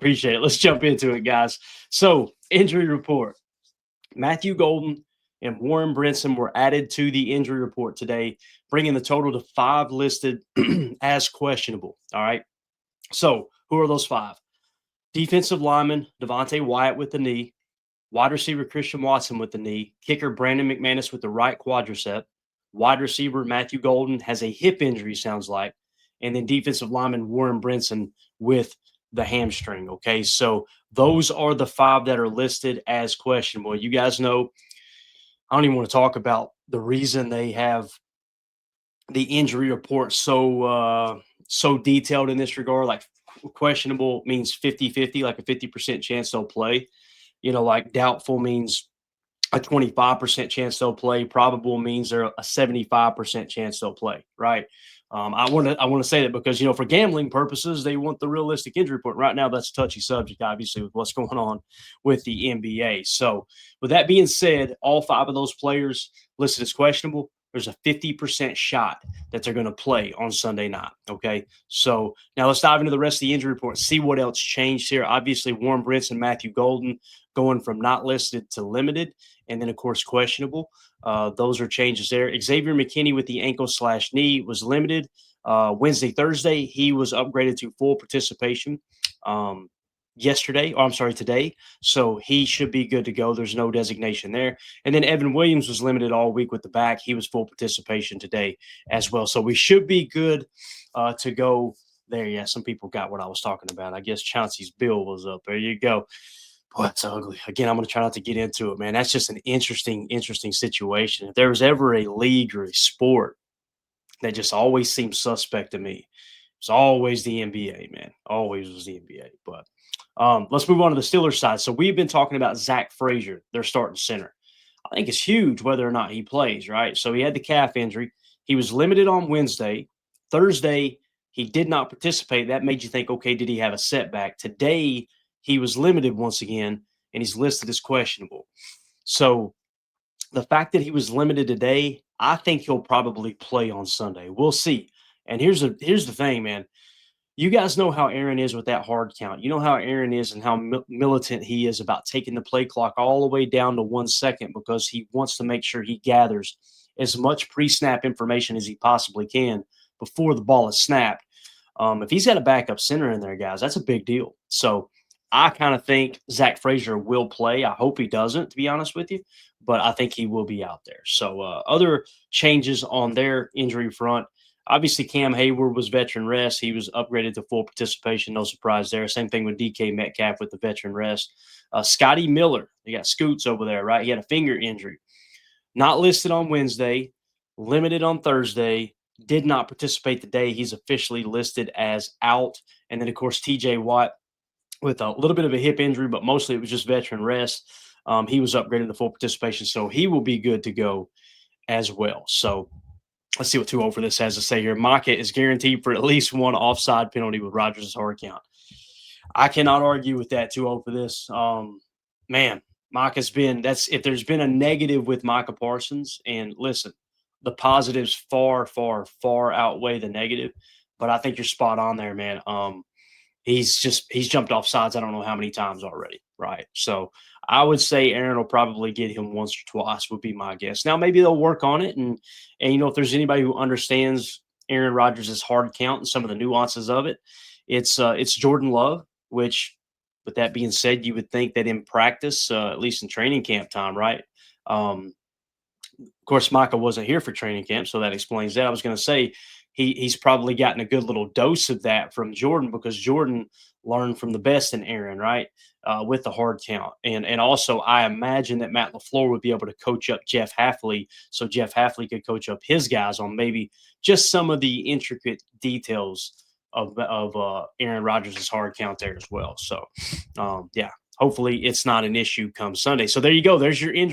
Appreciate it. Let's jump into it, guys. So, injury report. Matthew Golden and Warren Brinson were added to the injury report today, bringing the total to 5 listed as questionable. All right. So, who are those 5? Defensive lineman Devontae Wyatt with the knee, wide receiver Christian Watson with the knee, kicker Brandon McManus with the right quadricep, wide receiver Matthew Golden has a hip injury, sounds like, and then defensive lineman Warren Brinson with the hamstring. Okay, so those are the 5 that are listed as questionable. You guys know I don't even want to talk about the reason they have the injury report so detailed in this regard. Like questionable means 50-50, like a 50% chance they'll play. Like doubtful means a 25% chance they'll play. Probable means they're a 75% chance they'll play, right? I want to say that because for gambling purposes, they want the realistic injury report. Right now, that's a touchy subject, obviously, with what's going on with the NBA. So, with that being said, all 5 of those players listed as questionable. There's a 50% shot that they're going to play on Sunday night. Okay. So now let's dive into the rest of the injury report, see what else changed here. Obviously, Warren Brinson and Matthew Golden going from not listed to limited, and then, of course, questionable. Those are changes there. Xavier McKinney with the ankle/knee was limited. Wednesday, Thursday, he was upgraded to full participation today. So he should be good to go. There's no designation there. And then Evan Williams was limited all week with the back. He was full participation today as well. So we should be good to go there. Yeah, some people got what I was talking about. I guess Chauncey's bill was up. There you go. Boy, that's ugly. Again, I'm going to try not to get into it, man. That's just an interesting situation. If there was ever a league or a sport that just always seemed suspect to me, it's always the NBA, man. Always was the NBA. But let's move on to the Steelers side. So we've been talking about Zach Frazier, their starting center. I think it's huge whether or not he plays, right? So he had the calf injury. He was limited on Wednesday. Thursday, he did not participate. That made you think, okay, did he have a setback? Today, he was limited once again, and he's listed as questionable. So the fact that he was limited today, I think he'll probably play on Sunday. We'll see. And here's the thing, man. You guys know how Aaron is with that hard count. You know how Aaron is and how militant he is about taking the play clock all the way down to 1 second because he wants to make sure he gathers as much pre-snap information as he possibly can before the ball is snapped. If he's got a backup center in there, guys, that's a big deal. So I kind of think Zach Frazier will play. I hope he doesn't, to be honest with you, but I think he will be out there. So other changes on their injury front. Obviously, Cam Hayward was veteran rest. He was upgraded to full participation. No surprise there. Same thing with DK Metcalf with the veteran rest. Scotty Miller, they got Scoots over there, right? He had a finger injury. Not listed on Wednesday, limited on Thursday, did not participate today. He's officially listed as out. And then, of course, TJ Watt with a little bit of a hip injury, but mostly it was just veteran rest. He was upgraded to full participation, so he will be good to go as well. So let's see what 2-0 for this has to say here. Micah is guaranteed for at least one offside penalty with Rodgers' hard count. I cannot argue with that 2-0 for this. Man, Micah's been – if there's been a negative with Micah Parsons, and listen, the positives far, far, far outweigh the negative, but I think you're spot on there, man. He's jumped off sides I don't know how many times already, right? So I would say Aaron will probably get him once or twice would be my guess. Now maybe they'll work on it, and if there's anybody who understands Aaron Rodgers' hard count and some of the nuances of it, it's Jordan Love. Which, with that being said, you would think that in practice, at least in training camp time, right? Of course, Micah wasn't here for training camp, so that explains that. I was going to say he's probably gotten a good little dose of that from Jordan because Jordan learned from the best in Aaron, right, with the hard count. And also, I imagine that Matt LaFleur would be able to coach up Jeff Hafley so Jeff Hafley could coach up his guys on maybe just some of the intricate details of Aaron Rodgers' hard count there as well. So, yeah, hopefully it's not an issue come Sunday. So there you go. There's your injury